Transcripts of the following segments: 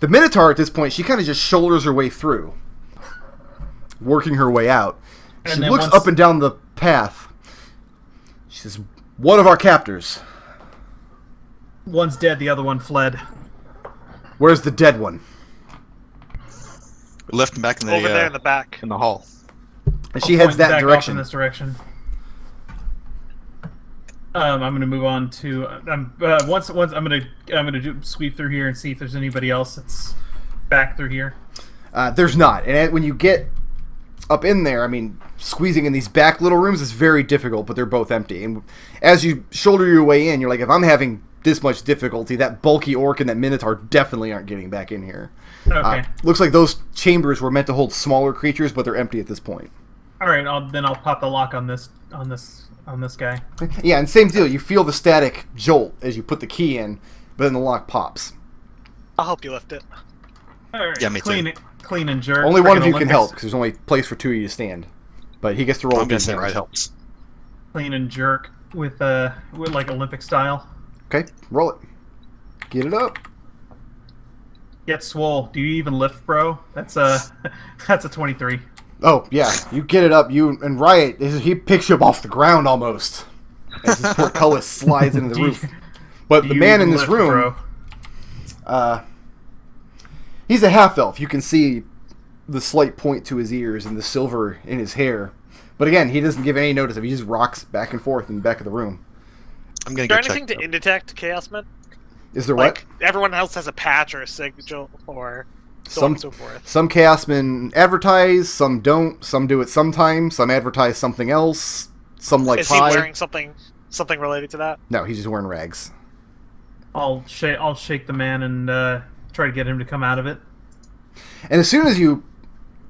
The Minotaur at this point, she kind of just shoulders her way through, working her way out. She looks up and down the path. She says, "One of our captors." One's dead, the other one fled. Where's the dead one? We left him back in the over there in the back in the hall. And she heads that direction. In this direction. I'm going to move on to once I'm going to sweep through here and see if there's anybody else that's back through here. There's not, and when you get up in there, I mean, squeezing in these back little rooms is very difficult, but they're both empty. And as you shoulder your way in, you're like, if I'm having this much difficulty, that bulky orc and that minotaur definitely aren't getting back in here. Okay. Looks like those chambers were meant to hold smaller creatures, but they're empty at this point. All right, I'll pop the lock on this guy. Yeah, and same deal. You feel the static jolt as you put the key in, but then the lock pops. I'll help you lift it. All right, Yeah, me too. Clean and jerk. Only one of you can help, because there's only place for two of you to stand. But he gets to roll. I'm gonna say right helps. Clean and jerk with like Olympic style. Okay, roll it. Get it up. Get swole. Do you even lift, bro? That's a 23. Oh, yeah. You get it up. You and Riot, he picks you up off the ground almost. As his portcullis slides into the roof. But the man in this room, he's a half-elf. You can see the slight point to his ears and the silver in his hair. But again, he doesn't give any notice of it. He just rocks back and forth in the back of the room. I'm gonna Is there go anything check. to indetect, Chaosman? Is there Like, what? everyone else has a patch or a sigil or so on and so forth. Some Chaosmen advertise, some don't. Some do it sometimes. Some advertise something else. Some like Is he pie. wearing something related to that? No, he's just wearing rags. I'll shake the man and try to get him to come out of it. And as soon as you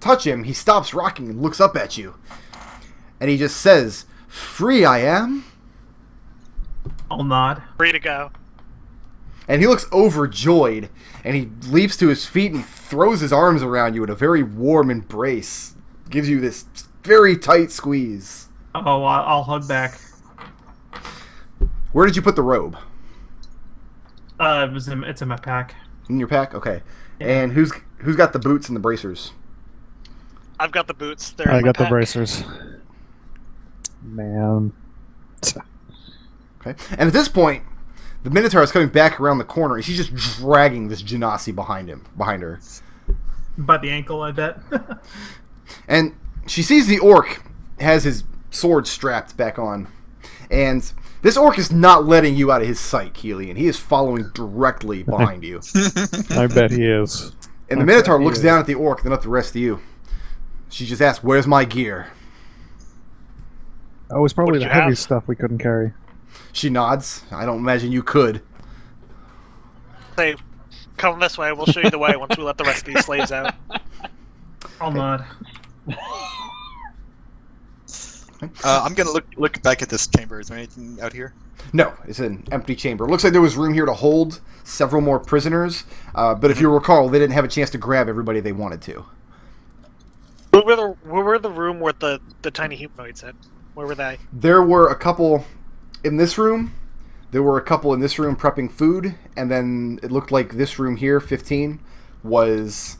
touch him, he stops rocking and looks up at you. And he just says, "Free I am." I'll nod. Free to go. And he looks overjoyed, and he leaps to his feet and he throws his arms around you in a very warm embrace. Gives you this very tight squeeze. Oh, I'll hug back. Where did you put the robe? It's in my pack. In your pack? Okay. Yeah. And who's got the boots and the bracers? I've got the boots. They're I in my got the pack. bracers. Man. Okay. And at this point, the Minotaur is coming back around the corner, and she's just dragging this Genasi behind her. By the ankle, I bet. And she sees the orc has his sword strapped back on. And this orc is not letting you out of his sight, Kelian. He is following directly behind you. I bet he is. And the Minotaur looks down at the orc, then up the rest of you. She just asks, "Where's my gear?" Oh, it's probably What the did you heavy have? stuff we couldn't carry. She nods. I don't imagine you could. Say, come this way. We'll show you the way once we let the rest of these slaves out. I'll nod. I'm gonna look back at this chamber. Is there anything out here? No, it's an empty chamber. Looks like there was room here to hold several more prisoners, but if you recall, they didn't have a chance to grab everybody they wanted to. Where were the room where the tiny humanoids at? Where were they? There were a couple in this room. There were a couple in this room prepping food, and then it looked like this room here, 15, was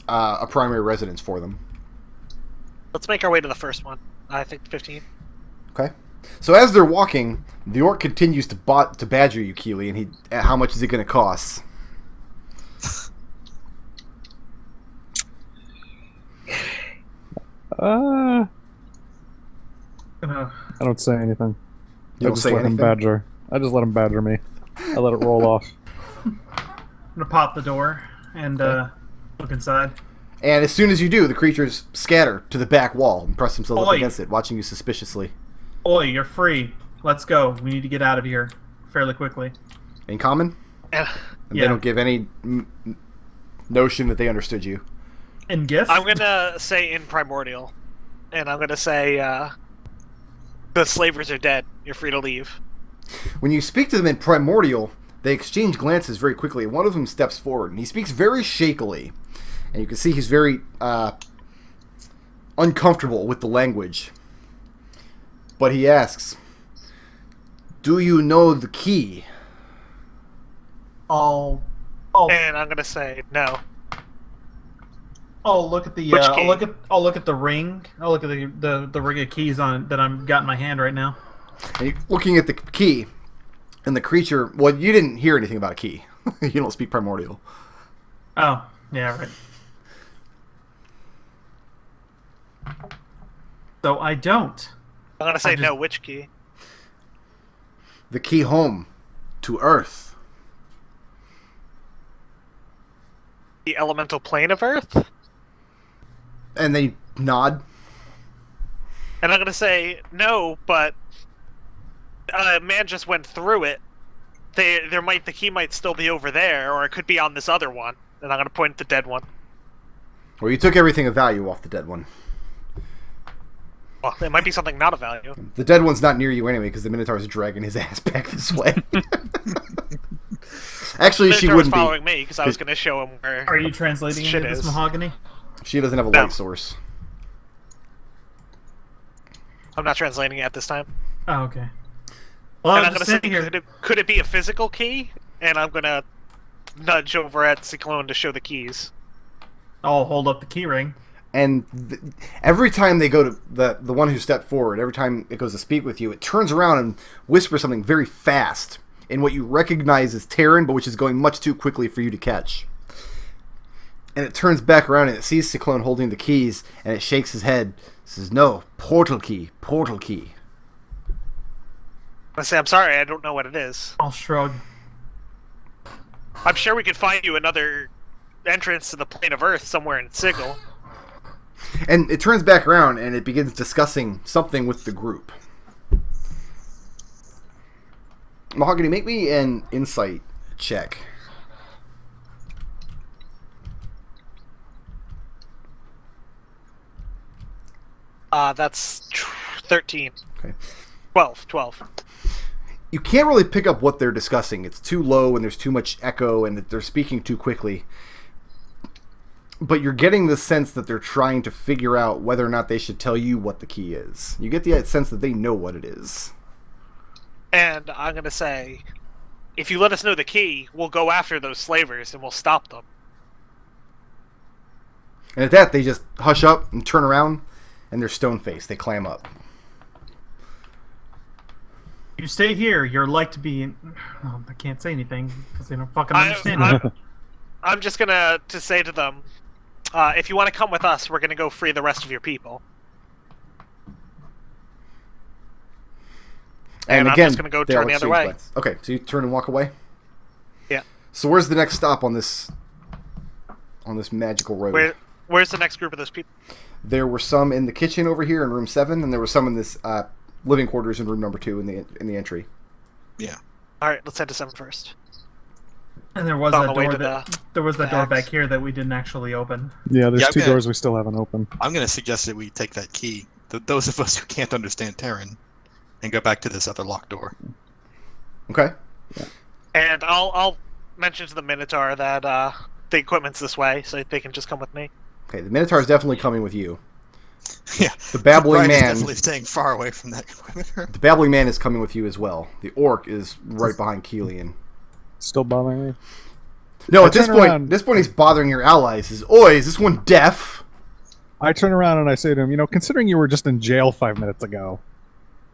a primary residence for them. Let's make our way to the first one. I think 15. Okay. So as they're walking, the orc continues to badger you, Keely, and how much is it going to cost? I Gonna don't say anything. You don't say let him anything? badger. I just let him badger me. I let it roll off. pop the door and look inside. And as soon as you do, the creatures scatter to the back wall and press themselves up Oi. against it, watching you suspiciously. Oi, you're free. Let's go. We need to get out of here fairly quickly. In common? And And Yeah. they don't give any notion that they understood you. And gift? I'm gonna say in primordial, and I'm gonna say the slavers are dead. You're free to leave. When you speak to them in primordial, they exchange glances very quickly, and one of them steps forward, and he speaks very shakily. And you can see he's very uncomfortable with the language. But he asks, "Do you know the key?" I'll Oh, And I'm gonna say no. I'll look at the. Which I'll key? look at the ring. I'll look at the ring of keys on that I'm got in my hand right now. And you're looking at the key, and the creature. Well, you didn't hear anything about a key. You don't speak primordial. Oh, yeah, right. So I don't. I'm gonna say just- no. Which key? The key home to Earth. The elemental plane of Earth. And they nod. And I'm gonna say no, but a man just went through it. The key might still be over there, or it could be on this other one. And I'm gonna point at the dead one. Well, you took everything of value off the dead one. Well, it might be something not of value. The dead one's not near you anyway because the Minotaur's dragging his ass back this way. Actually, she Minotaur was wouldn't following be. me because I was gonna show him where. Are you translating Shit into this is. mahogany? She doesn't have a No. light source. I'm not translating it at this time. Oh, okay. Well, And I'm I'm just gonna say, sitting here. could it be a physical key? And I'm gonna nudge over at Ciclon to show the keys. I'll hold up the key ring. And every time they go to the one who stepped forward, every time it goes to speak with you, it turns around and whispers something very fast in what you recognize as Terran, but which is going much too quickly for you to catch. And it turns back around and it sees Ciclon holding the keys, and it shakes his head. It says, "No, portal key, portal key." I say, I'm sorry, I don't know what it is. I'll shrug. I'm sure we could find you another entrance to the plane of Earth somewhere in Sigil. And it turns back around and it begins discussing something with the group. Mahogany, make me an insight check. That's 13. Okay. 12. You can't really pick up what they're discussing. It's too low and there's too much echo and that they're speaking too quickly. But you're getting the sense that they're trying to figure out whether or not they should tell you what the key is. You get the sense that they know what it is. And I'm gonna say, if you let us know the key, we'll go after those slavers and we'll stop them. And at that, they just hush up and turn around, and they're stone-faced. They clam up. You stay here. You're like to be. Well, I can't say anything because they don't fucking I- understand I- me. I'm just gonna to say to them, if you want to come with us, we're gonna go free the rest of your people. And I'm just gonna go they all turn the other exchange way. glances. Okay, so you turn and walk away? Yeah. So where's the next stop on this magical road? Where's the next group of those people? There were some in the kitchen over here in room 7, and there were some in this living quarters in room number 2 in the entry. Yeah. All right, let's head to 7 first. And there was On that the way door to that there was that the door axe. back here that we didn't actually open. Yeah, there's Yeah, two I'm gonna- doors we still haven't opened. I'm going to suggest that we take that key, those of us who can't understand Terran, and go back to this other locked door. Okay? And I'll mention to the Minotaur that the equipment's this way, so they can just come with me. Okay, the Minotaur is definitely coming with you. Yeah. The babbling Ryan is man. definitely staying far away from that equipment. The babbling man is coming with you as well. The orc is right behind Kelian. Still bothering me? No, I at this turn point, around. he's bothering your allies. Is oi, is this one deaf? I turn around and I say to him, considering you were just in jail 5 minutes ago,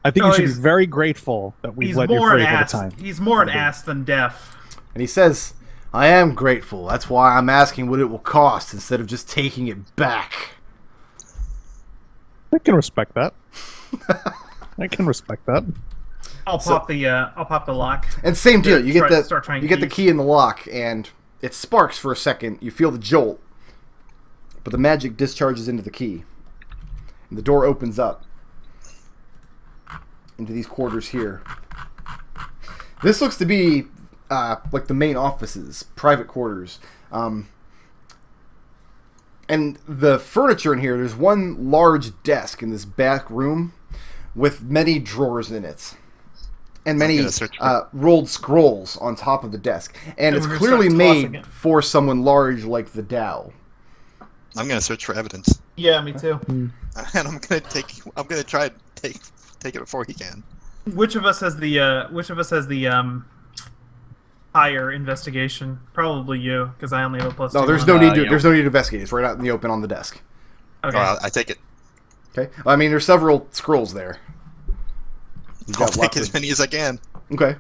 I think No, you should be he's- very grateful that we've He's let you more an free for the ass. time. He's more an ass than deaf. And he says, "I am grateful. That's why I'm asking what it will cost instead of just taking it back." I can respect that. I can respect that. I'll pop the lock. And same deal. You get Start trying the keys. key in the lock, and it sparks for a second. You feel the jolt, but the magic discharges into the key, and the door opens up into these quarters here. This looks to be like the main offices, private quarters. And the furniture in here, there's one large desk in this back room with many drawers in it. And many gonna search for- rolled scrolls on top of the desk. And it's we're gonna clearly start tossing made it. for someone large like the Dow. I'm going to search for evidence. Yeah, me too. And I'm going to try to take it before he can. Which of us has the higher investigation? Probably you, because I only have a plus No, 2 there's on no it. need to. yeah. There's no need to investigate. It's right out in the open on the desk. Okay. I take it. Okay. I mean, there's several scrolls there. You've I'll got take lots as of- many as I can. Okay.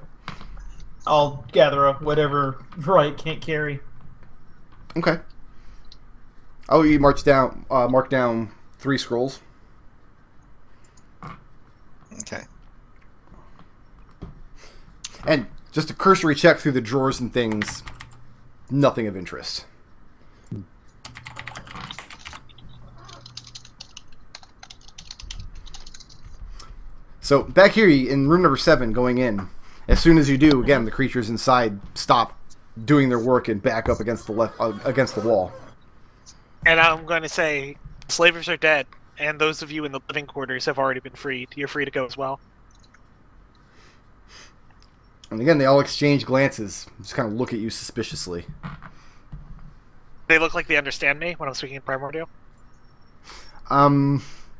I'll gather up whatever Riot can't carry. Okay. Oh, you mark down 3 scrolls. Okay. And just a cursory check through the drawers and things. Nothing of interest. So back here in room number 7, going in. As soon as you do, again, the creatures inside stop doing their work and back up against the wall. And I'm going to say, slavers are dead, and those of you in the living quarters have already been freed. You're free to go as well. And again, they all exchange glances, just kind of look at you suspiciously. They look like they understand me when I'm speaking in Primordial.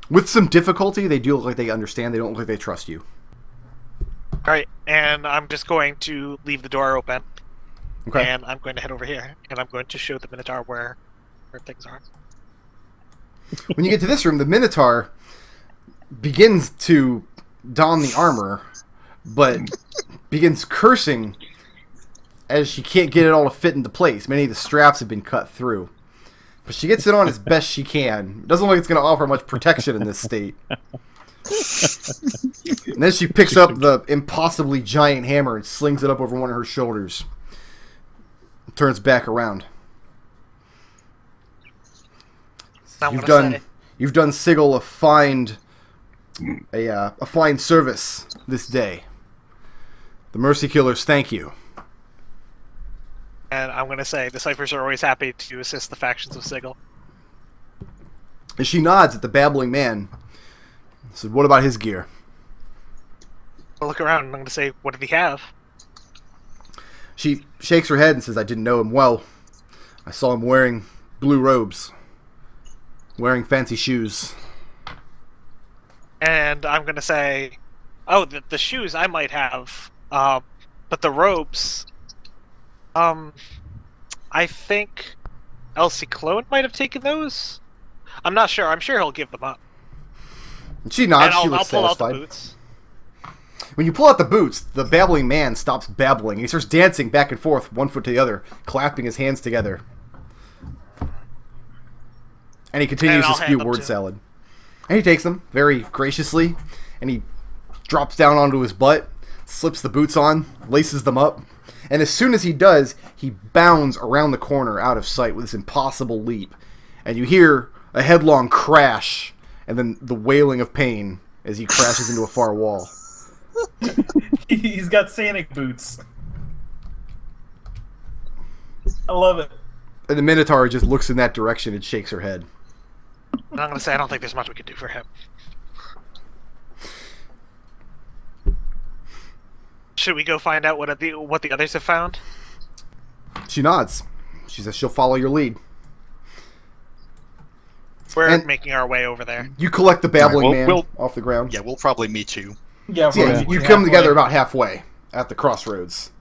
With some difficulty, they do look like they understand. They don't look like they trust you. Alright, and I'm just going to leave the door open. Okay. And I'm going to head over here, and I'm going to show the Minotaur where things are. When you get to this room, the Minotaur begins to don the armor, but begins cursing as she can't get it all to fit into place. Many of the straps have been cut through. But she gets it on as best she can. It doesn't look like it's going to offer much protection in this state. And then she picks up the impossibly giant hammer and slings it up over one of her shoulders. Turns back around. You've done Sigil a fine service this day. The Mercy Killers thank you. And I'm going to say, the Ciphers are always happy to assist the factions of Sigil. And she nods at the babbling man. Said, "What about his gear?" I'll look around and I'm going to say, what did he have? She shakes her head and says, "I didn't know him well. I saw him wearing blue robes, wearing fancy shoes." And I'm going to say, oh, the shoes I might have, but the robes, I think Ciclon might have taken those. I'm not sure. I'm sure he'll give them up. And she nods. And She I'll looks pull out the satisfied. boots. When you pull out the boots, the babbling man stops babbling. He starts dancing back and forth, one foot to the other, clapping his hands together. And he continues And I'll to spew hand them word to him. salad. And he takes them very graciously, and he drops down onto his butt, slips the boots on, laces them up, and as soon as he does, he bounds around the corner out of sight with this impossible leap. And you hear a headlong crash, and then the wailing of pain as he crashes into a far wall. He's got Sanic boots. I love it. And the Minotaur just looks in that direction and shakes her head. And I'm going to say, I don't think there's much we can do for him. Should we go find out what the others have found? She nods. She says she'll follow your lead. We're And- making our way over there. You collect the babbling Alright, man we'll- off the ground. Yeah, we'll probably meet you. Yeah, So, yeah, you come together about halfway at the crossroads.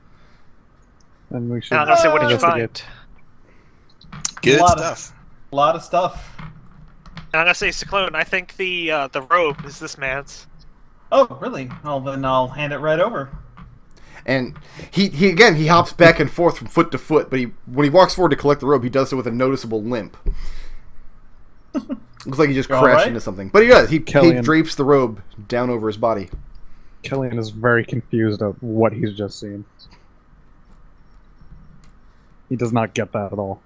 And we should And I'm going to say, what did you investigate. find? Good Lot of- stuff. A lot of stuff. And I'm going to say, Ciclon, I think the robe is this man's. Oh, really? Well, then I'll hand it right over. And he hops back and forth from foot to foot, but when he walks forward to collect the robe, he does so with a noticeable limp. Looks like he just You all crashed right? into something. But he does. He Kelian. drapes the robe down over his body. Kelian is very confused at what he's just seen. He does not get that at all.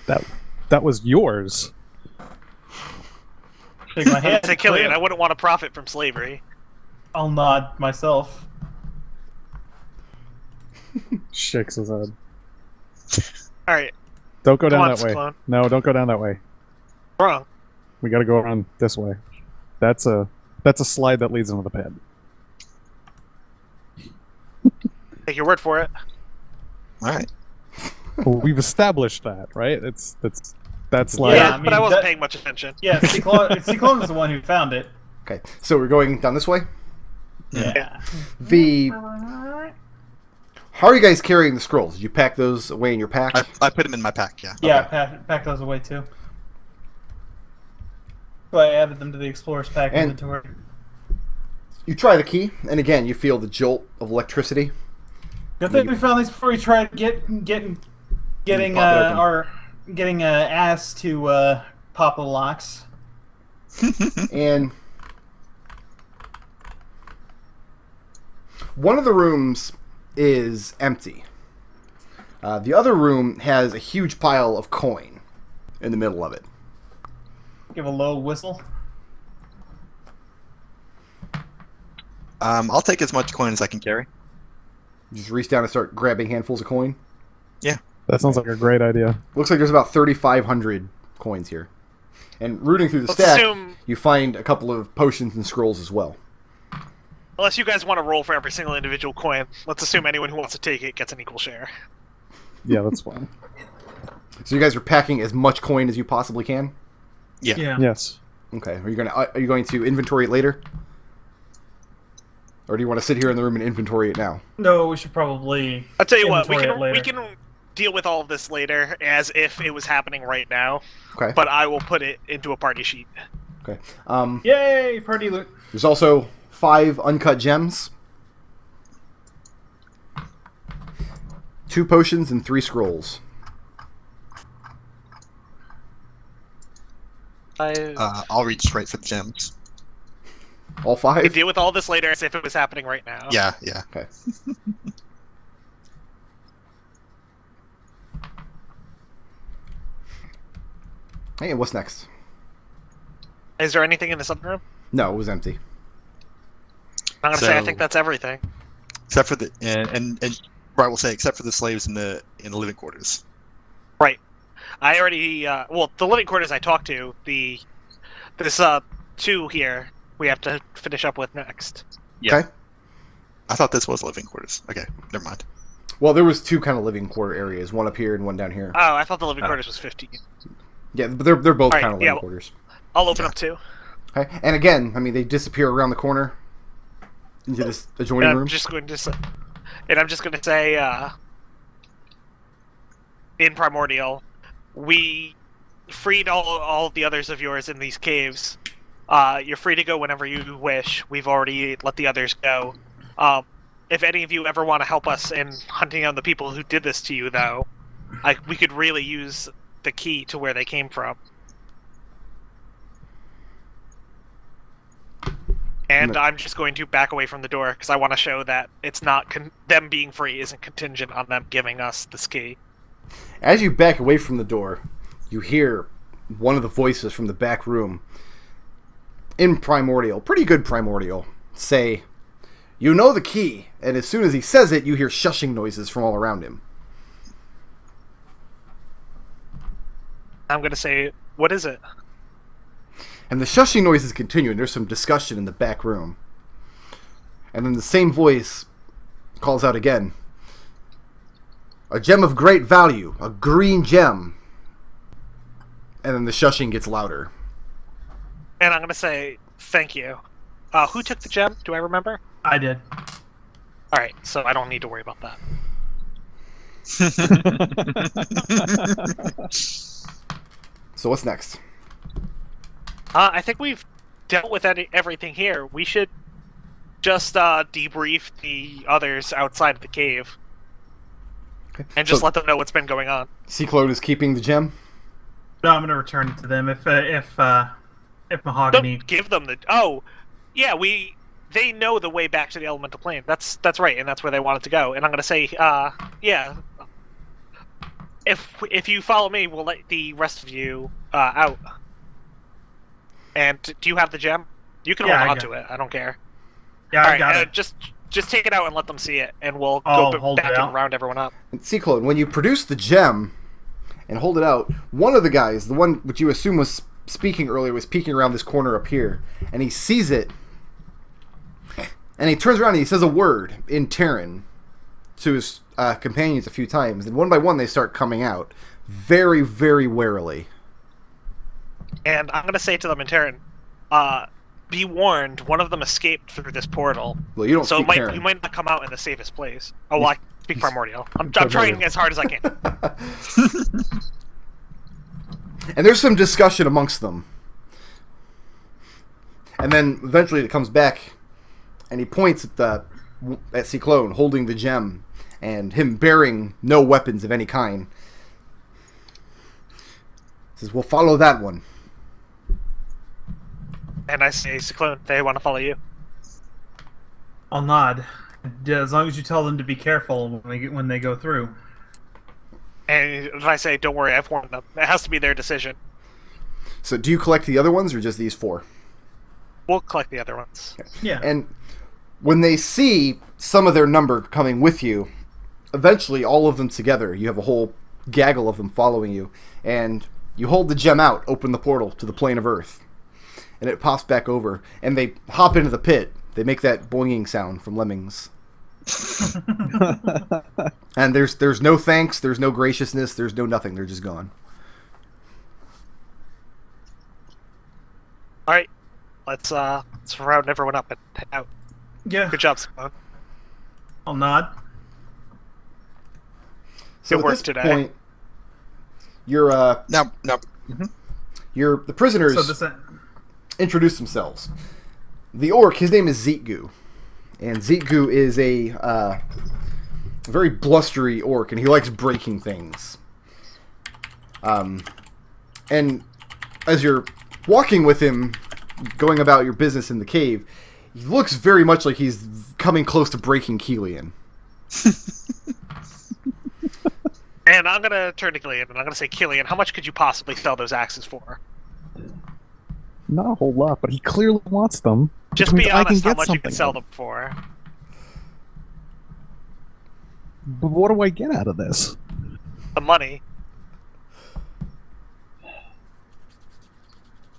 That was yours. Shake my I'm hand. going to say, Kelian, I wouldn't want to profit from slavery. I'll nod myself. Shakes his head. Alright, Don't go Come down on, that way. Ciclon. No, don't go down that way. wrong. We gotta go around this way. That's a slide that leads into the pit. Take your word for it. All right. Well, we've established that, right? That slide. Yeah, I but mean, I wasn't that- paying much attention. Yeah, Ciclon is the one who found it. Okay, so we're going down this way. Yeah. The How are you guys carrying the scrolls? Did you pack those away in your pack? I put them in my pack. Yeah. Yeah, Okay. pack those away too. So I added them to the explorer's pack And- inventory. You try the key, and again, you feel the jolt of electricity. Good thing we found these before we tried getting ass to pop the locks. And one of the rooms is empty. The other room has a huge pile of coin in the middle of it. Give a low whistle. I'll take as much coin as I can carry. You just reach down and start grabbing handfuls of coin. That sounds like a great idea. Looks like there's about 3,500 coins here. And rooting through the Let's stack, assume- you find a couple of potions and scrolls as well. Unless you guys want to roll for every single individual coin, let's assume anyone who wants to take it gets an equal share. Yeah, that's fine. So you guys are packing as much coin as you possibly can? Yeah. Yes. Okay. Are you going to inventory it later? Or do you want to sit here in the room and inventory it now? No, we should probably. I'll tell you what, inventory it we later. can deal with all of this later as if it was happening right now, Okay. but I will put it into a party sheet. Okay. Yay, party loot. There's also 5 uncut gems, 2 potions, and 3 scrolls. I'll reach straight for the gems. All We 5? can deal with all this later as if it was happening right now. Yeah. Okay. Hey, and what's next? Is there anything in this other room? No, it was empty. I'm gonna say I So- think that's everything. Except for the and Brian will say except for the slaves in the living quarters. Right. I already well, the living quarters I talked to, this 2 here we have to finish up with next. Yeah. Okay. I thought this was living quarters. Okay, never mind. Well, there was 2 kind of living quarter areas, one up here and one down here. Oh, I thought the living quarters was 15. Yeah, but they're both Alright, kind of yeah, living quarters. I'll open up 2. Okay. And again, I mean, they disappear around the corner into this adjoining And room. I'm just going to say, in Primordial, we freed all the others of yours in these caves. You're free to go whenever you wish. We've already let the others go. If any of you ever want to help us in hunting down the people who did this to you, though, we could really use the key to where they came from. And I'm just going to back away from the door because I want to show that it's not them being free isn't contingent on them giving us this key. As you back away from the door, you hear one of the voices from the back room in Primordial, pretty good Primordial, say, "You know the key," and as soon as he says it, you hear shushing noises from all around him. I'm going to say, what is it? And the shushing noises continue, and there's some discussion in the back room. And then the same voice calls out again, "A gem of great value, a green gem." And then the shushing gets louder. And I'm going to say, thank you. Who took the gem? Do I remember? I did. Alright, so I don't need to worry about that. So what's next? I think we've dealt with everything here. We should just debrief the others outside of the cave. Okay. And just So let them know what's been going on. Ciclon is keeping the gem. No, I'm gonna return it to them if Mahogany. Don't give them the... Oh, yeah, they know the way back to the elemental plane. That's right, and that's where they wanted to go. And I'm going to say, yeah, if you follow me, we'll let the rest of you out. And do you have the gem? You can Yeah, hold I on got to it. I don't care. Yeah, All I right, got it. just take it out and let them see it, and we'll I'll go hold it back and out. round everyone up. And Ciclon, when you produce the gem and hold it out, one of the guys, the one which you assume was speaking earlier, was peeking around this corner up here, and he sees it, and he turns around and he says a word in Terran to his companions a few times, and one by one they start coming out, very, very warily. And I'm going to say to them in Terran, be warned, one of them escaped through this portal. Well, you don't So speak Terran. you might not come out in the safest place. Oh, well, Speak primordial. I'm trying as hard as I can. And there's some discussion amongst them. And then eventually it comes back, and he points at Ciclon holding the gem, and him bearing no weapons of any kind. He says, "We'll follow that one." And I say, Ciclon, they want to follow you. I'll nod. As long as you tell them to be careful when they go through. And if I say, don't worry, I've warned them. It has to be their decision. So do you collect the other ones, or just these 4? We'll collect the other ones. Okay. Yeah. And when they see some of their number coming with you, eventually all of them together, you have a whole gaggle of them following you, and you hold the gem out, open the portal to the plane of Earth, and it pops back over, and they hop into the pit. They make that boinging sound from Lemmings. And there's no thanks, there's no graciousness, there's no nothing. They're just gone. All right, let's round everyone up and head out. Yeah. Good job, Ciclon. I'll nod. So Good at work this today. point, you're Now, the prisoners So this. introduce themselves. The orc, his name is Zeetgu, and Zeetgu is a very blustery orc, and he likes breaking things. And as you're walking with him, going about your business in the cave, he looks very much like he's coming close to breaking Kelian. And I'm gonna turn to Kelian, and I'm gonna say, Kelian, how much could you possibly sell those axes for? Not a whole lot, but he clearly wants them. Just which be means I can honest how get much you can something sell out of them for. But what do I get out of this? The money.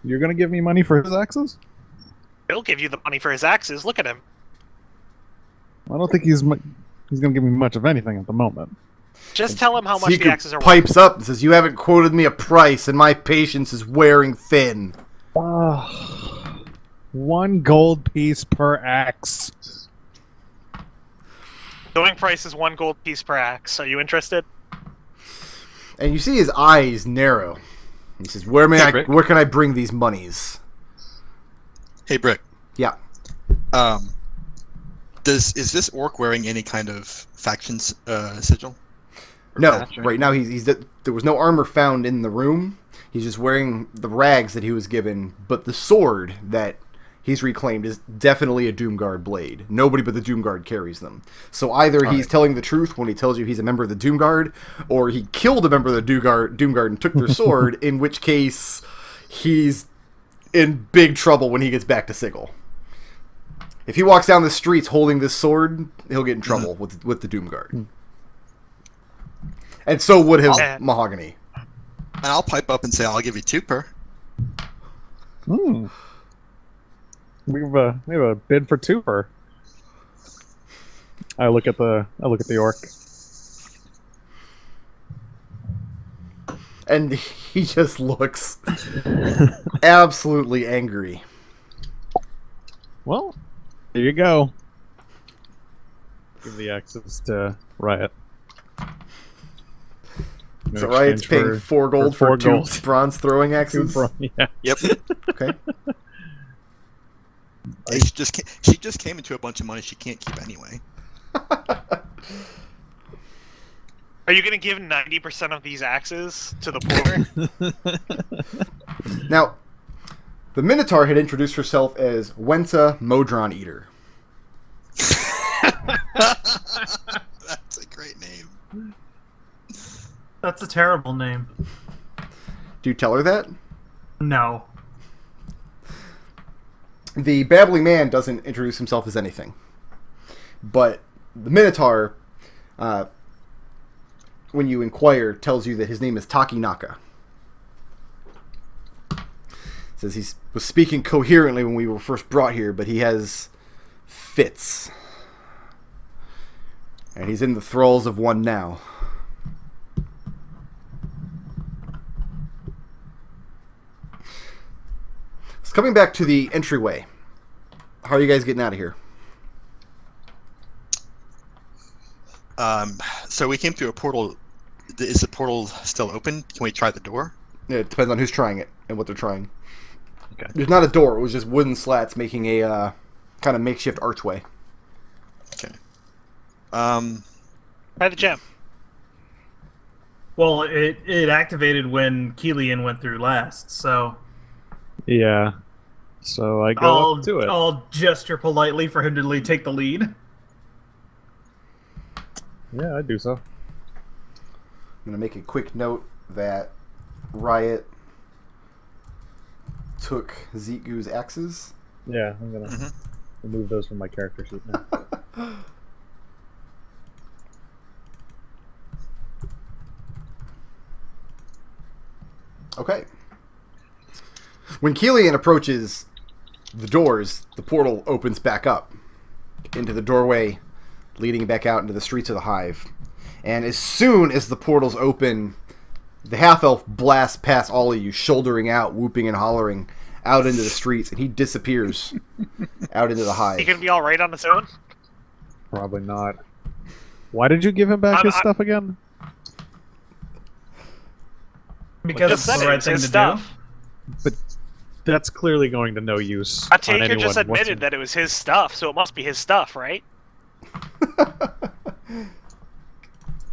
You're gonna give me money for his axes? He'll give you the money for his axes. Look at him. I don't think he's gonna give me much of anything at the moment. Just tell him how much the Zeetgu axes are worth. pipes up and says, "You haven't quoted me a price, and my patience is wearing thin." 1 gold piece per axe. Going price is 1 gold piece per axe. Are you interested? And you see his eyes narrow. He says, "Where can I bring these monies?" hey Brick. Yeah. Is this orc wearing any kind of faction sigil? Or No, patch or right now there was no armor found in the room. He's just wearing the rags that he was given, but the sword that he's reclaimed is definitely a Doomguard blade. Nobody but the Doomguard carries them. So either he's telling the truth when he tells you he's a member of the Doomguard, or he killed a member of the Doomguard and took their sword, in which case he's in big trouble when he gets back to Sigil. If he walks down the streets holding this sword, he'll get in trouble with the Doomguard. And so would his Mahogany. And I'll pipe up and say, I'll give you 2 per. We have a bid for 2 per. I look at the orc. And he just looks absolutely angry. Well, here you go. Give the axes to Riot. So Riot's paying 4 gold for 2 bronze throwing axes? Yeah. Yep. Okay. She just came into a bunch of money she can't keep anyway. Are you going to give 90% of these axes to the poor? Now, the Minotaur had introduced herself as Wenta Modron Eater. That's a great name. That's a terrible name. Do you tell her that? No. The Babbling Man doesn't introduce himself as anything. But the Minotaur, when you inquire, tells you that his name is Takinaka. Says he was speaking coherently when we were first brought here, but he has fits. And he's in the thralls of one now. So coming back to the entryway. How are you guys getting out of here? So we came through a portal. Is the portal still open? Can we try the door? Yeah, it depends on who's trying it and what they're trying. Okay. There's not a door. It was just wooden slats making a kind of makeshift archway. Okay. Try the gem. Well, it activated when Kelian went through last, so Yeah. So I go up to it. I'll gesture politely for him to take the lead. Yeah, I do so. I'm going to make a quick note that Riot took Zeetgu's axes. Yeah, I'm gonna remove those from my character sheet now. Okay. When Kelian approaches the doors, the portal opens back up into the doorway leading back out into the streets of the Hive. And as soon as the portals open, the half-elf blasts past all of you, shouldering out, whooping and hollering out into the streets, and he disappears out into the Hive. He gonna be all right on his own? Probably not. Why did you give him back his stuff again? Because Just it's said the right it's thing his to stuff. But that's clearly going to no use. I on take it anyone just admitted whatsoever. that it was his stuff, so it must be his stuff, right?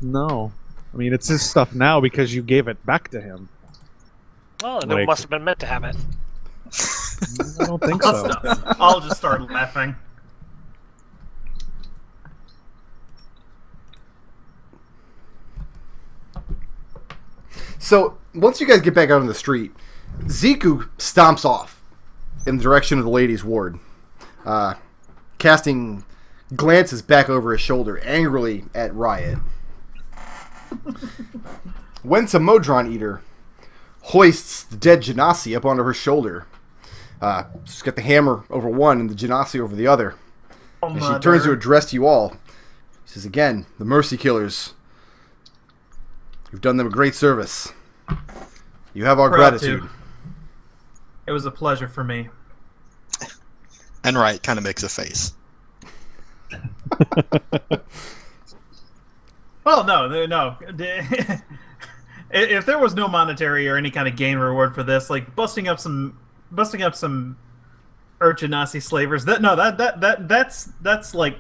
No. I mean, it's his stuff now because you gave it back to him. Well, then it Like- must have been meant to have it. I don't think I'll, so. I'll just start laughing. So, once you guys get back out on the street, Ziku stomps off in the direction of the ladies' ward, casting glances back over his shoulder angrily at Riot. Whence a Modron Eater hoists the dead Genasi up onto her shoulder. She's got the hammer over one and the Genasi over the other. And she turns to address you all. She says, again, the Mercy Killers, you've done them a great service. You have our Proud to. gratitude. It was a pleasure for me. And Riot kind of makes a face. Well, no. If there was no monetary or any kind of gain reward for this, like busting up some Genasi slavers, that's like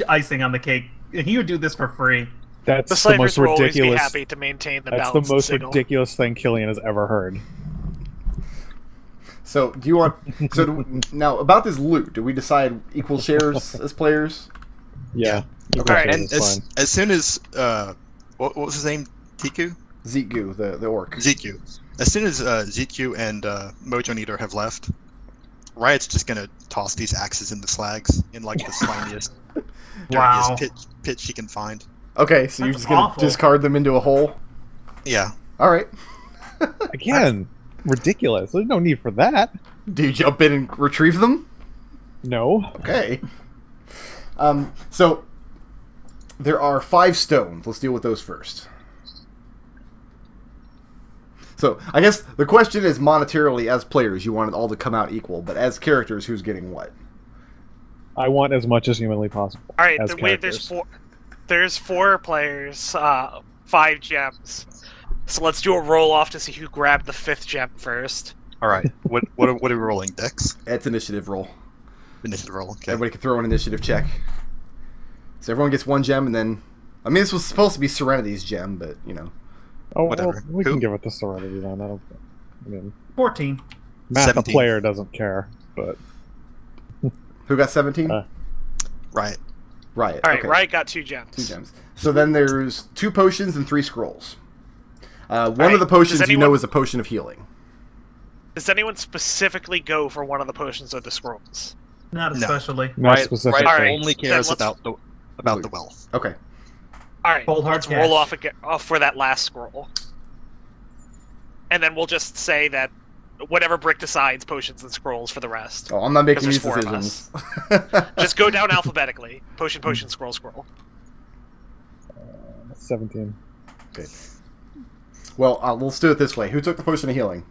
icing on the cake. He would do this for free. That's The the slavers most will always be ridiculous. happy to maintain the That's the balance. most signal. ridiculous thing Kelian has ever heard. So, do you want... now, about this loot, do we decide equal shares as players? Yeah. Okay. Alright, And as soon as what was his name? Tiku? Zeetgu, the orc. Ziku. As soon as Ziku and Mojo Eater have left, Riot's just gonna toss these axes in the slags in like the slimiest, Wow. dirtiest pit she can find. Okay, so you're That's just going to awful. discard them into a hole? Yeah. Alright. Again, ridiculous. There's no need for that. Do you jump in and retrieve them? No. Okay. So, there are 5 stones. Let's deal with those first. So, I guess the question is monetarily, as players, you want it all to come out equal, but as characters, who's getting what? I want as much as humanly possible. All right, as wait. There's 4 players, 5 gems. So let's do a roll off to see who grabbed the 5th gem first. All right. What are we rolling? Dex? That's initiative roll. Initiative roll. Okay. Everybody can throw an initiative check. So everyone gets 1 gem, and then... I mean, this was supposed to be Serenity's gem, but, you know. Oh, Whatever. well, we Who? can give it to Serenity then. I mean, 14. Matt, the 17. player, doesn't care, but Who got 17? Riot. Riot. All right, okay. Riot got 2 gems. 2 gems. So then there's 2 potions and 3 scrolls. One right, of the potions does you know anyone- is a potion of healing. Does anyone specifically go for one of the potions or the scrolls? Not No. especially. not Riot specifically. Alright. only Then cares let's- about the wealth. Okay. All right, Cold hard let's cash. roll off for that last scroll, and then we'll just say that whatever Brick decides, potions and scrolls for the rest. Oh, I'm not making these 'Cause there's 4 of decisions. Just go down alphabetically. Potion, scroll. 17. Okay. Well, let's do it this way. Who took the potion of healing?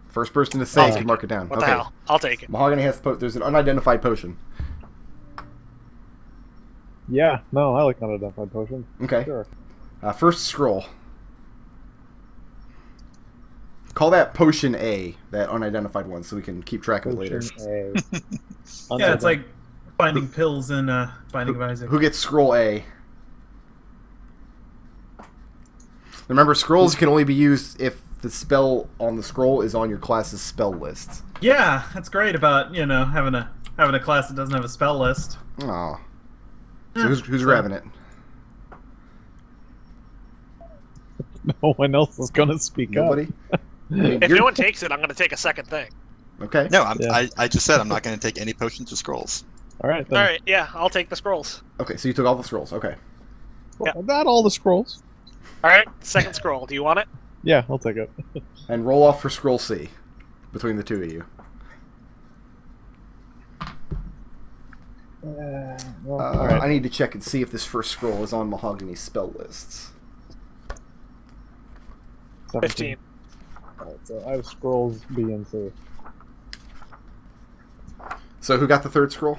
First person to say I'll it take can mark it down. What okay. the hell? I'll take it. Mahogany has there's an unidentified potion. Yeah, no, I like unidentified potions. Okay. Sure. First scroll. Call that potion A, that unidentified one, so we can keep track of it later. Potion A. Yeah, it's like finding pills in Binding of Isaac. Who gets scroll A? Remember, scrolls can only be used if the spell on the scroll is on your class's spell list. Yeah, that's great about having a class that doesn't have a spell list. Aw. So who's grabbing it? No one else is gonna speak Nobody? up. I mean, If you're- no one takes it, I'm going to take a second thing. Okay. No, Yeah. I just said I'm not going to take any potions or scrolls. All right, then. All right, yeah, I'll take the scrolls. Okay, so you took all the scrolls. Okay. Well, not all the scrolls. All right, second scroll. Do you want it? Yeah, I'll take it. And roll off for scroll C between the two of you. All right. I need to check and see if this first scroll is on Mahogany's spell lists. 15. All right, so I have scrolls B and C. So who got the third scroll?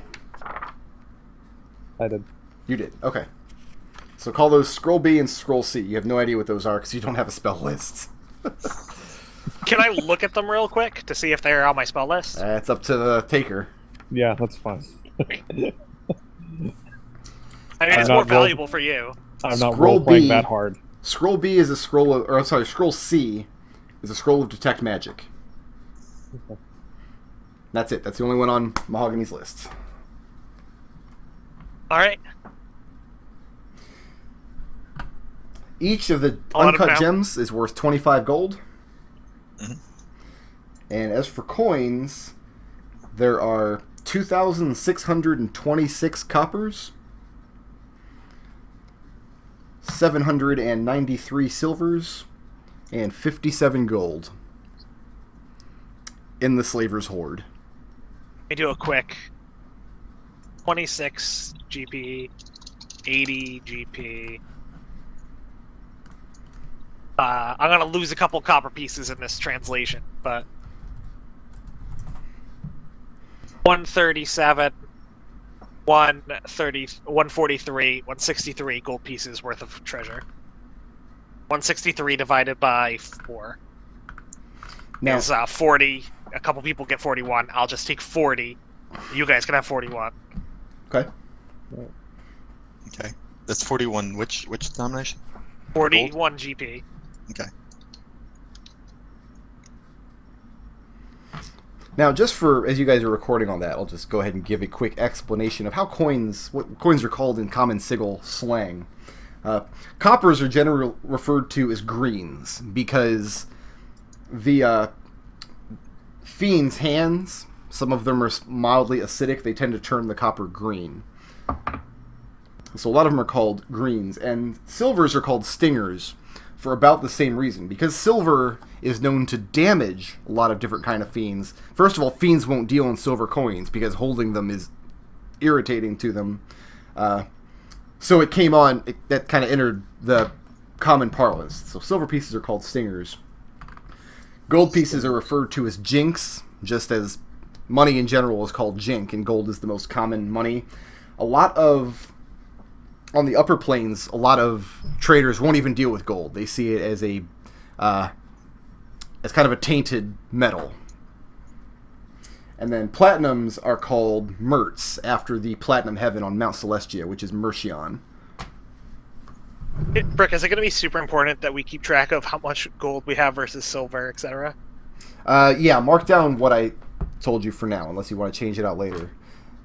I did. You did. Okay. So call those scroll B and scroll C. You have no idea what those are because you don't have a spell list. Can I look at them real quick to see if they're on my spell list? It's up to the taker. Yeah, that's fine. I mean, it's I'm more not valuable for you. I'm not Scroll role playing B. that hard. Scroll B is a scroll of, or sorry, scroll C is a scroll of detect magic. Okay. That's it. That's the only one on Mahogany's list. All right. Each of the I'll let him uncut know. gems is worth 25 gold. Mhm. And as for coins, there are 2,626 coppers, 793 silvers, and 57 gold in the Slaver's Hoard. Let me do a quick 26 GP, 80 GP. I'm gonna lose a couple copper pieces in this translation, but 137, 130, 143, 163 gold pieces worth of treasure. 163 divided by 4 Now, is 40. A couple people get 41. I'll just take 40. You guys can have 41. okay. Okay. That's 41. Which denomination? 41 GP. Okay. Now, just for, as you guys are recording on that, I'll just go ahead and give a quick explanation of how what coins are called in common sigil slang. Coppers are generally referred to as greens because the fiend's hands, some of them are mildly acidic, they tend to turn the copper green. So a lot of them are called greens, and silvers are called stingers for about the same reason, because silver is known to damage a lot of different kind of fiends. First of all, fiends won't deal in silver coins because holding them is irritating to them. So it came on, that kind of entered the common parlance. So silver pieces are called stingers. Gold pieces are referred to as jinks, just as money in general is called jink, and gold is the most common money. On the upper planes, a lot of traders won't even deal with gold. They see it as as kind of a tainted metal. And then platinums are called merts, after the platinum heaven on Mount Celestia, which is Mercion. Brick, is it going to be super important that we keep track of how much gold we have versus silver, etc.? Yeah, mark down what I told you for now, unless you want to change it out later.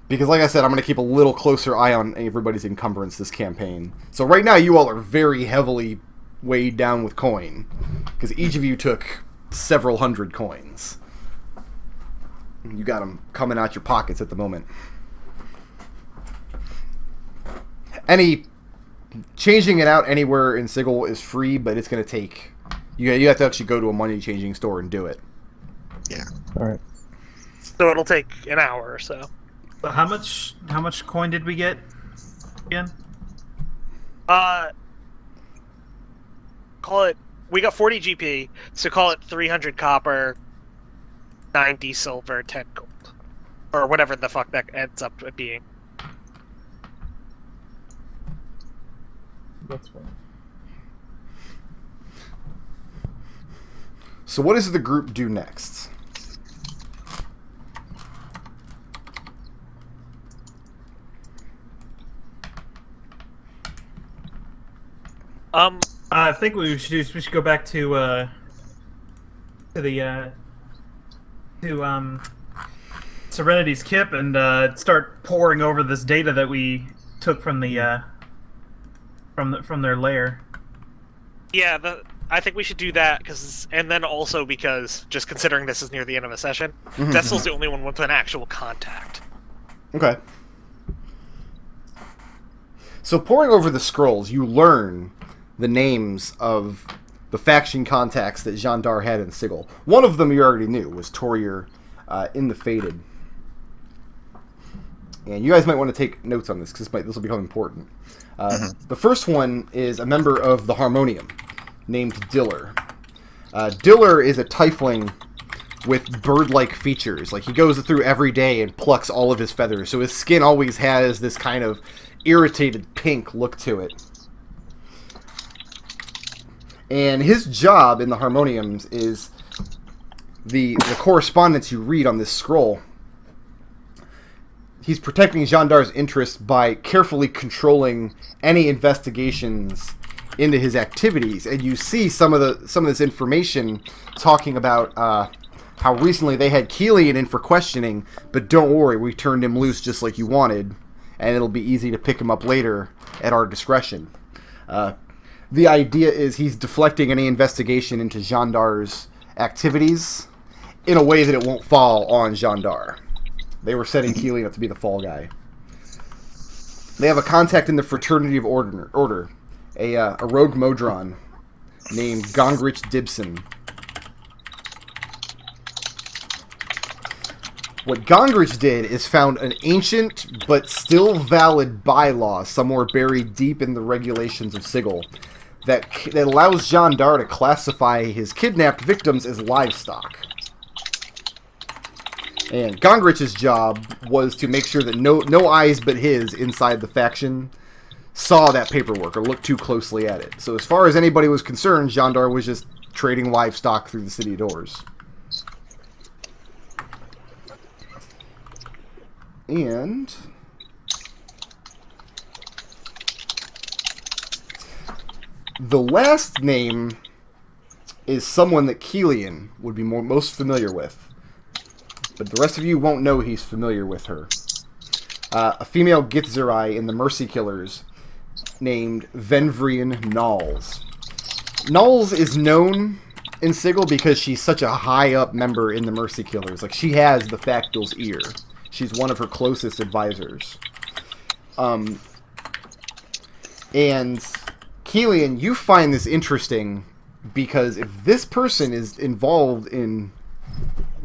Because like I said, I'm going to keep a little closer eye on everybody's encumbrance this campaign. So right now, you all are very heavily weighed down with coin. Because each of you took several hundred coins. You got them coming out your pockets at the moment. Changing it out anywhere in Sigil is free, but it's going to take... You have to actually go to a money changing store and do it. Yeah. All right. So it'll take an hour or so. So how much coin did we get again? Call it. We got 40 GP, so call it 300 copper, 90 silver, 10 gold, or whatever the fuck that ends up being. That's fine. So what does the group do next? I think what we should do is we should go back to Serenity's Kip and start poring over this data that we took from the from their lair. Yeah, I think we should do that and then also because just considering this is near the end of a session, Dessel's the only one with an actual contact. Okay. So poring over the scrolls, you learn the names of the faction contacts that Jandar had in Sigil. One of them you already knew was Torier in the Faded. And you guys might want to take notes on this because this will become important. The first one is a member of the Harmonium named Diller. Diller is a Tiefling with bird-like features. Like, he goes through every day and plucks all of his feathers, so his skin always has this kind of irritated pink look to it. And his job in the Harmoniums is the correspondence you read on this scroll. He's protecting Jandar's interests by carefully controlling any investigations into his activities, and you see some of this information talking about how recently they had Kelian in for questioning, but don't worry, we turned him loose just like you wanted, and it'll be easy to pick him up later at our discretion. The idea is he's deflecting any investigation into Jandar's activities in a way that it won't fall on Jandar. They were setting Kelian up to be the fall guy. They have a contact in the Fraternity of Order, a rogue Modron named Gongrich Dibson. What Gongrich did is found an ancient but still valid bylaw somewhere buried deep in the regulations of Sigil that allows Jandar to classify his kidnapped victims as livestock. And Gongrich's job was to make sure that no eyes but his inside the faction saw that paperwork or looked too closely at it. So as far as anybody was concerned, Jandar was just trading livestock through the city doors. And the last name is someone that Kelian would be most familiar with. But the rest of you won't know he's familiar with her. A female Githzerai in the Mercy Killers named Venvrian Nalls. Nalls is known in Sigil because she's such a high-up member in the Mercy Killers. Like, she has the Factal's ear. She's one of her closest advisors. And Kelian, you find this interesting because if this person is involved in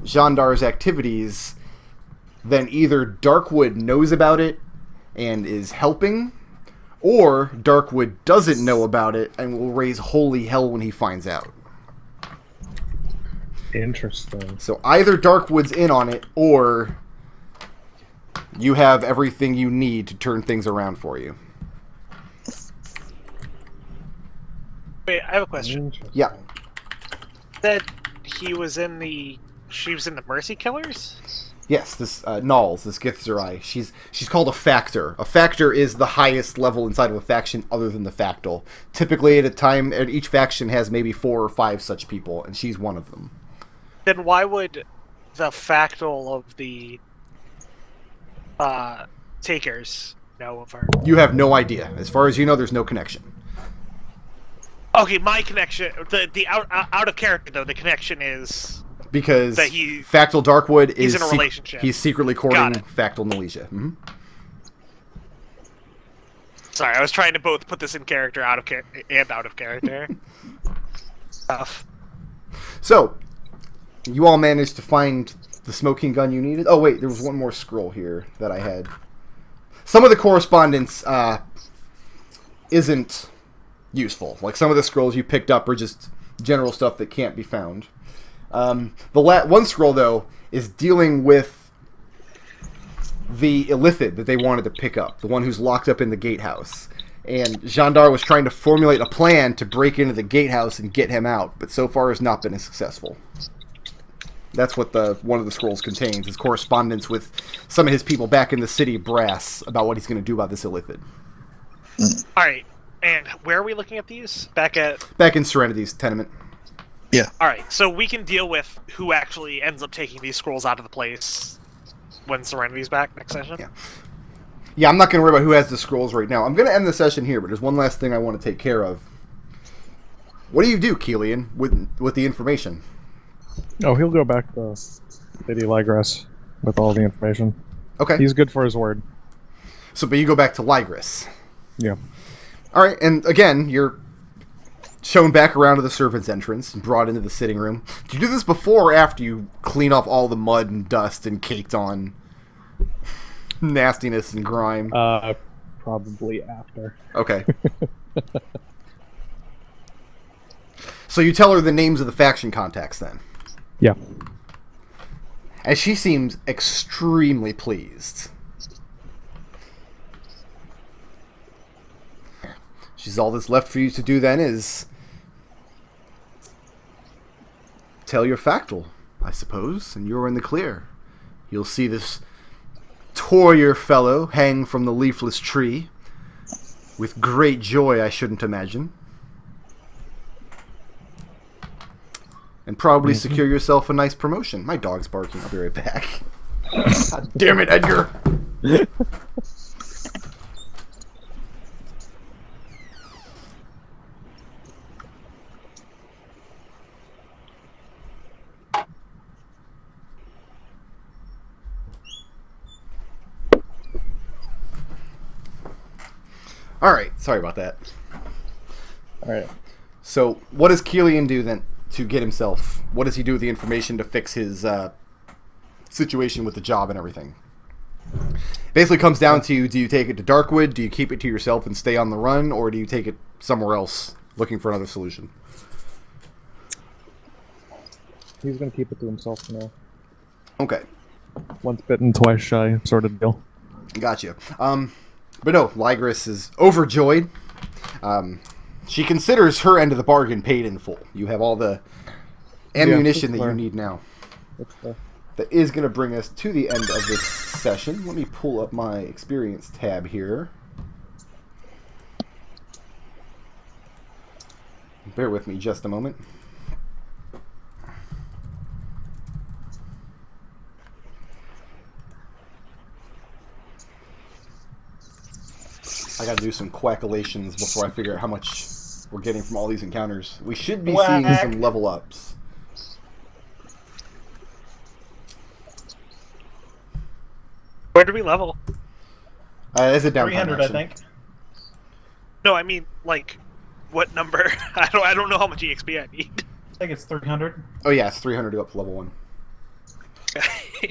Jandar's activities, then either Darkwood knows about it and is helping, or Darkwood doesn't know about it and will raise holy hell when he finds out. Interesting. So either Darkwood's in on it, or you have everything you need to turn things around for you. Wait, I have a question. Yeah. That she was in the Mercy Killers? Yes, this Nalls, this Githzerai, she's called a Factor. A Factor is the highest level inside of a faction other than the Factal. Typically at each faction has maybe 4 or 5 such people, and she's one of them. Then why would the Factal of the Takers know of her? You have no idea. As far as you know, there's no connection. Okay, my connection, the out of character though, the connection is because that Factal Darkwood he's in a relationship. He's secretly courting Factal Nalesia. Mm-hmm. Sorry, I was trying to both put this in character, out of character. Tough. So, you all managed to find the smoking gun you needed. Oh wait, there was one more scroll here that I had. Some of the correspondence isn't useful. Like, some of the scrolls you picked up are just general stuff that can't be found. The one scroll, though, is dealing with the Illithid that they wanted to pick up, the one who's locked up in the gatehouse. And Jandar was trying to formulate a plan to break into the gatehouse and get him out, but so far has not been as successful. That's what one of the scrolls contains, his correspondence with some of his people back in the city brass about what he's going to do about this illithid. Alright, and where are we looking at these? Back in Serenity's tenement. Yeah. Alright, so we can deal with who actually ends up taking these scrolls out of the place when Serenity's back next session? Yeah. Yeah, I'm not going to worry about who has the scrolls right now. I'm going to end the session here, but there's one last thing I want to take care of. What do you do, Kelian, with the information? Oh, he'll go back to Lady Ligras with all the information. Okay. He's good for his word. But you go back to Ligras. Yeah. All right, and again, you're shown back around to the servants' entrance and brought into the sitting room. Do you do this before or after you clean off all the mud and dust and caked on nastiness and grime? Probably after. Okay. So you tell her the names of the faction contacts then? Yeah. And she seems extremely pleased. She's all that's left for you to do then is tell your factal, I suppose, and you're in the clear. You'll see this Toyer fellow hang from the leafless tree with great joy, I shouldn't imagine. And probably secure yourself a nice promotion. My dog's barking. I'll be right back. God damn it, Edgar! Alright, sorry about that. Alright. So, what does Kelian do then to get himself? What does he do with the information to fix his situation with the job and everything? Basically comes down to, do you take it to Darkwood, do you keep it to yourself and stay on the run, or do you take it somewhere else looking for another solution? He's going to keep it to himself for now. Okay. Once bitten, twice shy sort of deal. Gotcha. But no, Ligras is overjoyed. She considers her end of the bargain paid in full. You have all the ammunition that you need now. That is going to bring us to the end of this session. Let me pull up my experience tab here. Bear with me just a moment. I gotta do some quackulations before I figure out how much we're getting from all these encounters. We should be seeing some level ups. Where do we level? Is it down 300, I think. No, I mean, like, what number? I don't know how much EXP I need. I think it's 300. Oh yeah, it's 300 to go up to level 1.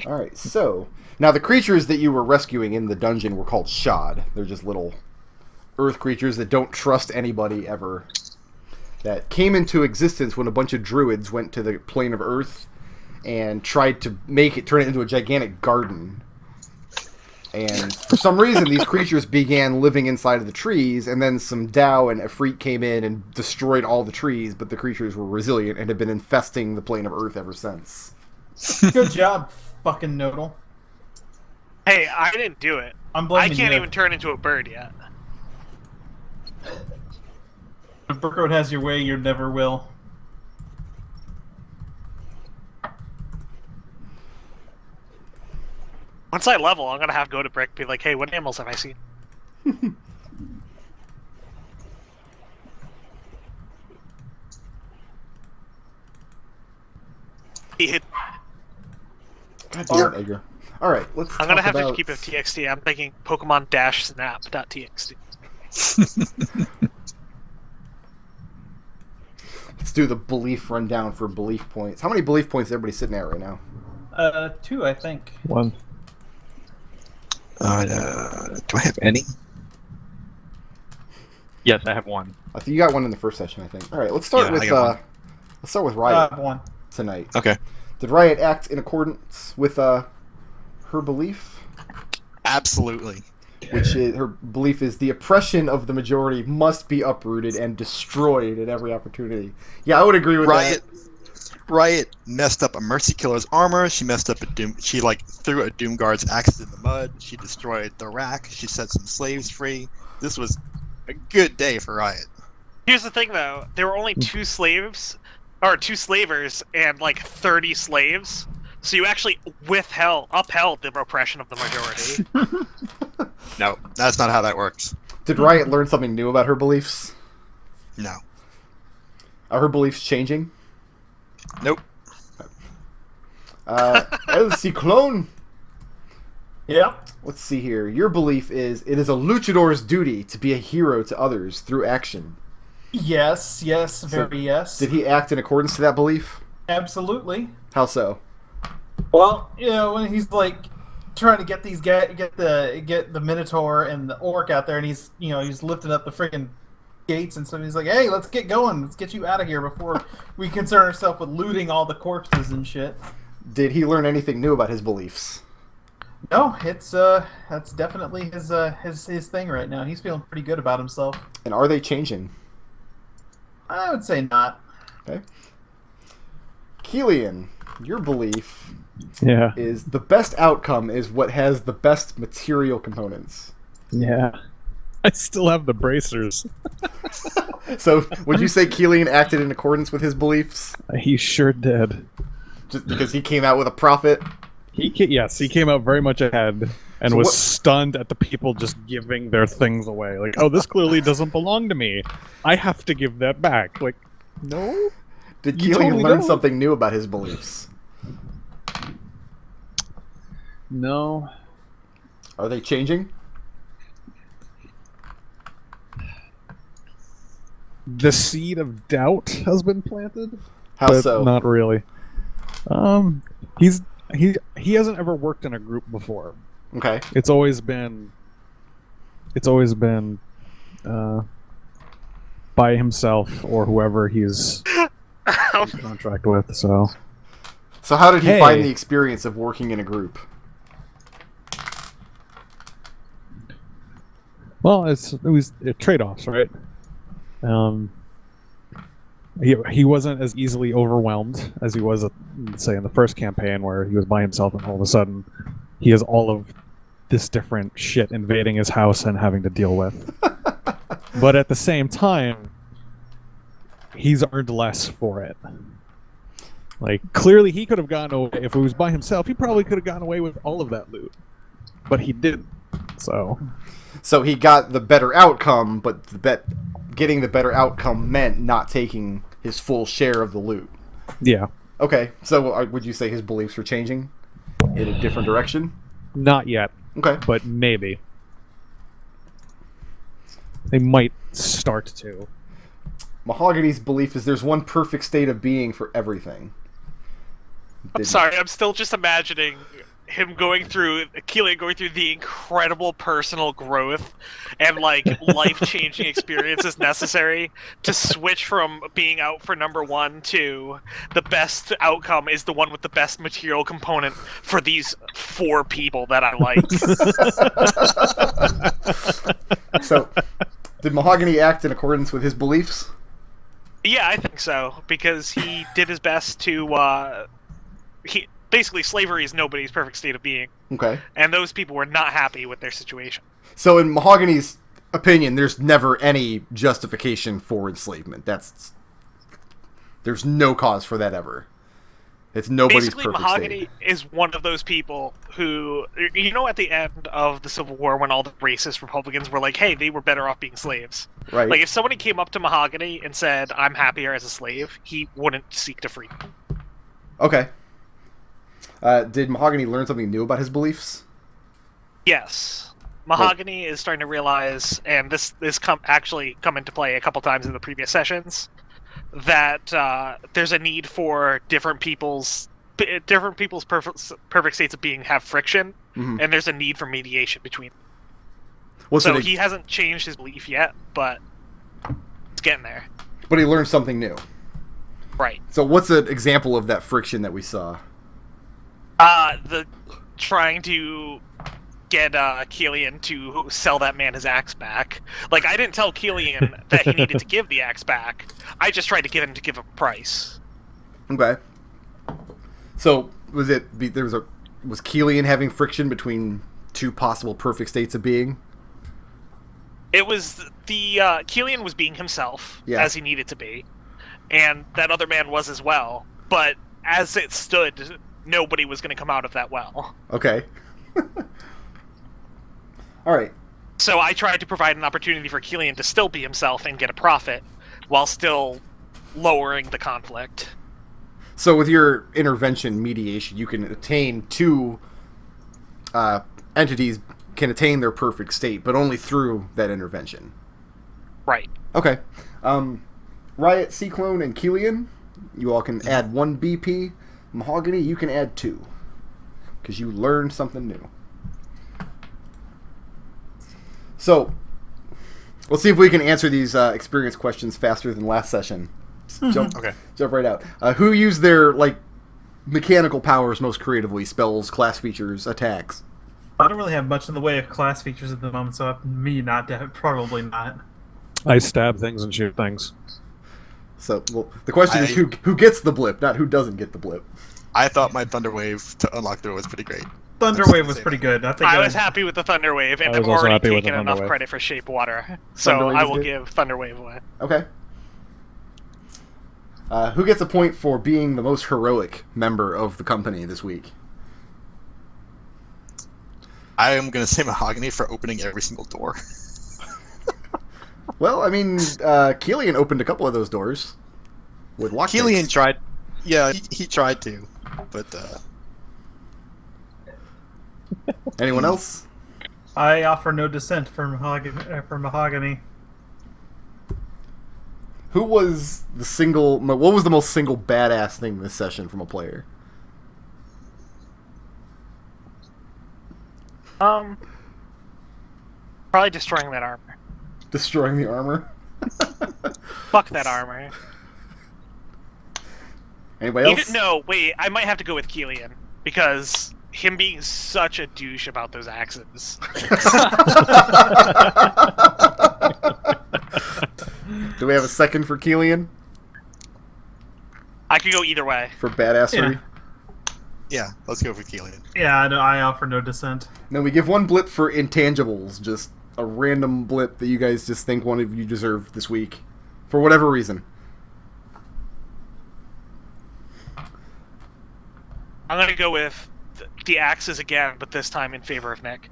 Alright, so now the creatures that you were rescuing in the dungeon were called Shod. They're just little earth creatures that don't trust anybody ever. That came into existence when a bunch of druids went to the plane of Earth and tried to turn it into a gigantic garden. And for some reason, these creatures began living inside of the trees, and then some Dao and Efreet came in and destroyed all the trees, but the creatures were resilient and have been infesting the plane of Earth ever since. Good job, fucking Nodal. Hey, I didn't do it. I'm blaming I can't you. even turn into a bird yet. If Burkroad has your way, you never will. Once I level, I'm gonna have to go to Brick and be like, hey, what animals have I seen? He hit. God damn it, Edgar. Alright, let's I'm gonna talk have about... to keep it TXT. I'm thinking Pokemon Dash Snap.txt. Let's do the belief rundown for belief points. How many belief points is everybody sitting at right now? 2, I think. 1. Do I have any? Yes, I have 1. I think you got one in the first session, I think. Alright, let's start Yeah, with I got Riot 1. tonight. Okay. Did Riot act in accordance with her belief? Absolutely. which is, her belief is the oppression of the majority must be uprooted and destroyed at every opportunity. Yeah, I would agree with that. Riot messed up a Mercy Killer's armor. She messed up a Doom. She threw a Doomguard's axes in the mud. She destroyed the rack. She set some slaves free. This was a good day for Riot. Here's the thing, though. There were only 2 slaves, or 2 slavers, and 30 slaves. So you actually upheld the oppression of the majority. No, that's not how that works. Did Riot learn something new about her beliefs? No. Are her beliefs changing? Nope. Ciclon. Yeah. Let's see here. Your belief is it is a luchador's duty to be a hero to others through action. Yes, very yes. Did he act in accordance to that belief? Absolutely. How so? Well, when he's trying to get these guys, get the minotaur and the orc out there, and he's lifting up the freaking gates and stuff. He's like, "Hey, let's get going. Let's get you out of here before we concern ourselves with looting all the corpses and shit." Did he learn anything new about his beliefs? No, that's definitely his thing right now. He's feeling pretty good about himself. And are they changing? I would say not. Okay. Kelian, your belief is the best outcome is what has the best material components. Yeah. I still have the bracers. So, would you say Kelian acted in accordance with his beliefs? He sure did. Just because he came out with a profit? Yes, he came out very much ahead and was stunned at the people just giving their things away. Like, oh, this clearly doesn't belong to me. I have to give that back. Like, no? Did Kelian learn something new about his beliefs? No. Are they changing? The seed of doubt has been planted. How so? Not really. He hasn't ever worked in a group before. Okay. It's always been by himself or whoever he's in contract with. So how did he find the experience of working in a group? Well, it was trade-offs, right? He wasn't as easily overwhelmed as he was, say, in the first campaign where he was by himself and all of a sudden he has all of this different shit invading his house and having to deal with. But at the same time, he's earned less for it. Like, clearly he could have gotten away, if he was by himself, he probably could have gotten away with all of that loot. But he didn't, so he got the better outcome, but getting the better outcome meant not taking his full share of the loot. Yeah. Okay, so would you say his beliefs are changing in a different direction? Not yet. Okay. But maybe. They might start to. Mahogany's belief is there's one perfect state of being for everything. I'm sorry, I'm still just imagining him Kelian going through the incredible personal growth and life-changing experiences necessary to switch from being out for number 1 to the best outcome is the one with the best material component for these 4 people that I like. So, did Mahogany act in accordance with his beliefs? Yeah, I think so, because he did his best to basically, slavery is nobody's perfect state of being. Okay. And those people were not happy with their situation. So in Mahogany's opinion, there's never any justification for enslavement. There's no cause for that ever. It's nobody's Basically, perfect Mahogany state. is one of those people who, at the end of the Civil War when all the racist Republicans were like, hey, they were better off being slaves. Right. Like, if somebody came up to Mahogany and said, I'm happier as a slave, he wouldn't seek to free them. Okay. Did Mahogany learn something new about his beliefs? Yes. Mahogany is starting to realize, and this actually come into play a couple times in the previous sessions, that there's a need for different people's perfect states of being have friction, and there's a need for mediation between them. Well, so he hasn't changed his belief yet, but it's getting there. But he learned something new. Right. So what's an example of that friction that we saw? The trying to get Kelian to sell that man his axe back. Like, I didn't tell Kelian that he needed to give the axe back. I just tried to get him to give a price. Okay. So was Kelian having friction between two possible perfect states of being? It was Kelian was being himself, Yeah. as he needed to be, and that other man was as well. But as it stood, nobody was going to come out of that well. Okay. All right. So I tried to provide an opportunity for Kelian to still be himself and get a profit, while still lowering the conflict. So with your intervention mediation, you can attain two entities can attain their perfect state, but only through that intervention. Right. Okay. Riot, Ciclon, and Kelian, you all can add 1 BP. Mahogany, you can add 2. Because you learned something new. So, let's see if we can answer these experience questions faster than last session. Jump right out. Who used their mechanical powers most creatively? Spells, class features, attacks. I don't really have much in the way of class features at the moment, so probably not. I stab things and shoot things. So, the question is who gets the blip, not who doesn't get the blip. I thought my Thunder Wave to unlock the door was pretty great. Thunderwave was pretty good. I was happy with the Thunderwave, and I've already taken enough credit for Shape Water, so I will give Thunderwave away. Okay. Who gets a point for being the most heroic member of the company this week? I am going to say Mahogany for opening every single door. Well, I mean, Kelian opened a couple of those doors with lockpicks. Kelian tried. Yeah, he tried to, but... Anyone else? I offer no dissent for Mahogany. Who was what was the most single badass thing this session from a player? Probably destroying that armor. Destroying the armor? Fuck that armor. Anybody else? No, wait, I might have to go with Kelian, because him being such a douche about those axes. Do we have a second for Kelian? I could go either way. For badassery? Yeah, let's go for Kelian. Yeah, no, I offer no dissent. Then we give one blip for intangibles, just a random blip that you guys just think one of you deserve this week. For whatever reason. I'm going to go with the axes again, but this time in favor of Nich.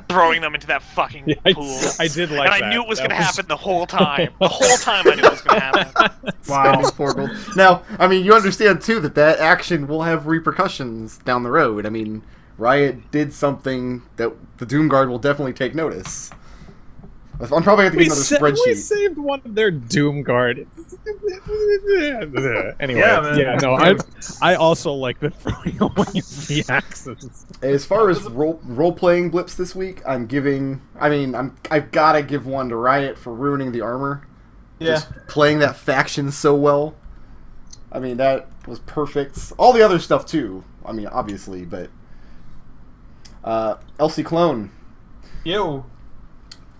Throwing them into that fucking pool. I did like that. And I knew it was going to happen the whole time. The whole time I knew it was going to happen. Wow. 4 gold. Now, I mean, you understand, too, that action will have repercussions down the road. I mean, Riot did something that the Doomguard will definitely take notice. I'm probably going to get another spreadsheet. We saved one of their Doomguard. Anyway, yeah, no, I also like the throwing away the axes. As far as role-playing blips this week, I've got to give one to Riot for ruining the armor. Yeah. Just playing that faction so well. I mean, that was perfect. All the other stuff, too. I mean, obviously, but... Elsie Clone. Yo.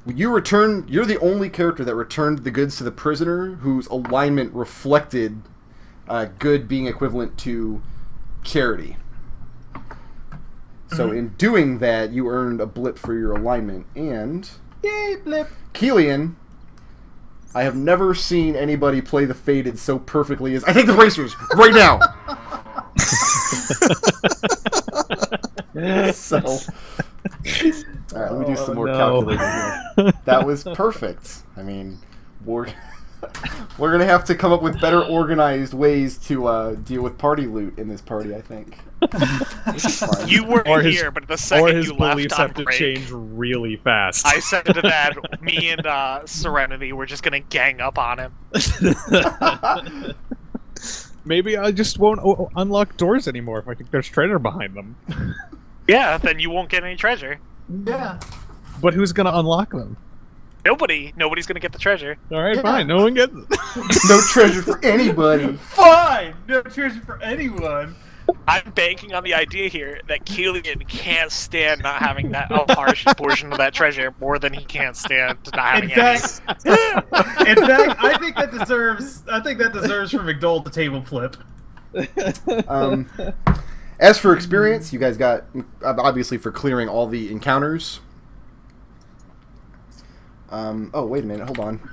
You're the only character that returned the goods to the prisoner whose alignment reflected good being equivalent to charity. So in doing that, you earned a blip for your alignment. And... Yay, blip! Kelian, I have never seen anybody play the Fated so perfectly as... I take the bracers right now! So... Alright, let me do some more calculating here. That was perfect. I mean, we're going to have to come up with better organized ways to deal with party loot in this party, I think. Which is fine. You weren't here, but the second you left on break... change really fast. I said to Dad, me and Serenity were just going to gang up on him. Maybe I just won't unlock doors anymore if I think there's treasure behind them. Yeah, then you won't get any treasure. Yeah. But who's gonna unlock them? Nobody. Nobody's gonna get the treasure. Alright, fine. No one gets No treasure for anybody. Fine! No treasure for anyone. I'm banking on the idea here that Kelian can't stand not having that a harsh portion of that treasure more than he can't stand not In having any. fact, I think that deserves for McDohl to table flip. As for experience, you guys got, obviously, for clearing all the encounters. Oh, wait a minute. Hold on.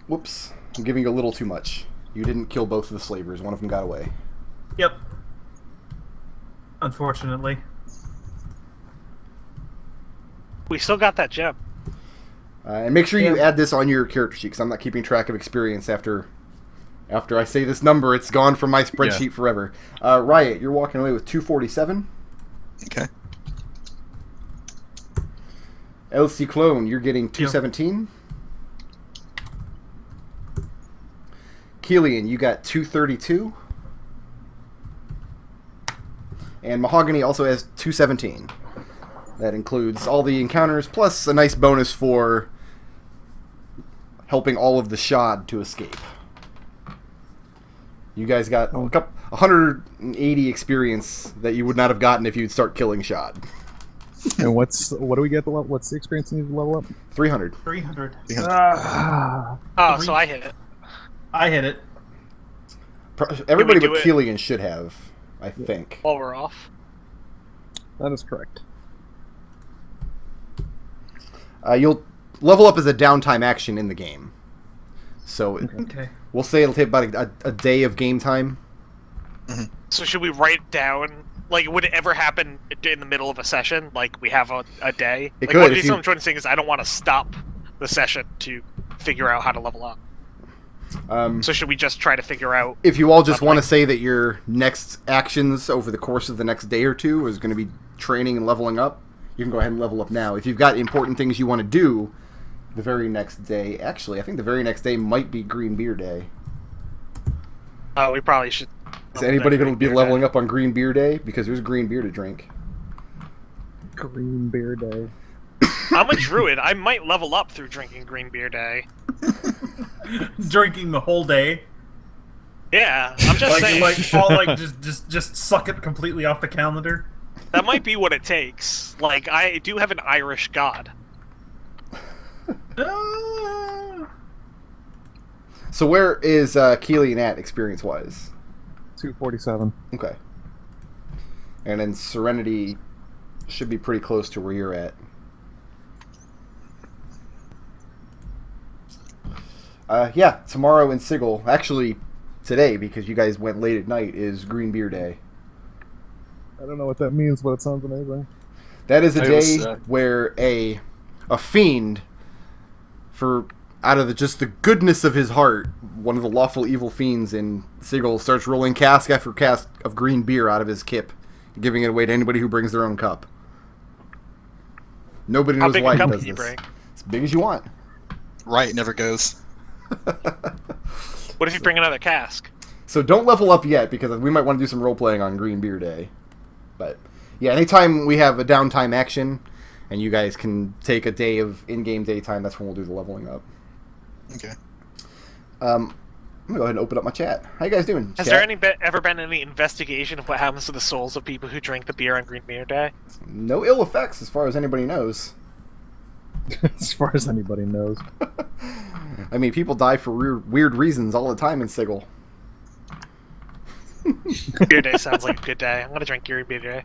Whoops. I'm giving you a little too much. You didn't kill both of the slavers. One of them got away. Yep. Unfortunately. We still got that gem. And make sure you add this on your character sheet, because I'm not keeping track of experience after I say this number. It's gone from my spreadsheet forever. Riot, you're walking away with 247. Okay. El Ciclon, you're getting 217. Kelian, you got 232. And Mahogany also has 217. That includes all the encounters, plus a nice bonus for helping all of the Shad to escape. You guys got 180 experience that you would not have gotten if you'd start killing Shad. And what do we get? What's the experience you need to level up? 300. 300. Oh, so I hit it. I hit it. Everybody do but it? Kelian should have, I think. While we're off. That is correct. You'll level up as a downtime action in the game. So Okay. we'll say it'll take about a day of game time. So should we write down, like, would it ever happen in the middle of a session? Like, we have a day? It Like, could, what if you- I'm trying to say is I don't want to stop the session to figure out how to level up. So should we just try to figure out... If you all just But, want to like- say that your next actions over the course of the next day or two is going to be training and leveling up, you can go ahead and level up now. If you've got important things you want to do the very next day... Actually, I think the very next day might be Green Beer Day. Oh, we probably should... Is anybody going to be leveling up on Green Beer Day? Because there's green beer to drink. Green Beer Day. I'm a druid. I might level up through drinking Green Beer Day. Drinking the whole day. Yeah, I'm just saying. Just suck it completely off the calendar. That might be what it takes. Like, I do have an Irish god. So where is Kelian at, experience-wise? 247. Okay. And then Serenity should be pretty close to where you're at. Yeah, tomorrow in Sigil, actually today, because you guys went late at night, is Green Beer Day. I don't know what that means, but it sounds amazing. That is a I day was, where a fiend, for out of just the goodness of his heart, one of the lawful evil fiends in Sigil starts rolling cask after cask of green beer out of his kip, giving it away to anybody who brings their own cup. Nobody How knows big why a he cup does can you this. bring? As big as you want. Riot never goes. What if you bring another cask? So don't level up yet, because we might want to do some role-playing on Green Beer Day. But, yeah, anytime we have a downtime action, and you guys can take a day of in-game daytime, that's when we'll do the leveling up. Okay. I'm going to go ahead and open up my chat. How you guys doing, Has chat? there ever been any investigation of what happens to the souls of people who drink the beer on Green Beer Day? No ill effects, as far as anybody knows. As far as anybody knows. I mean, people die for weird reasons all the time in Sigil. Beer Day sounds like a good day. I'm gonna drink Green Beer Day.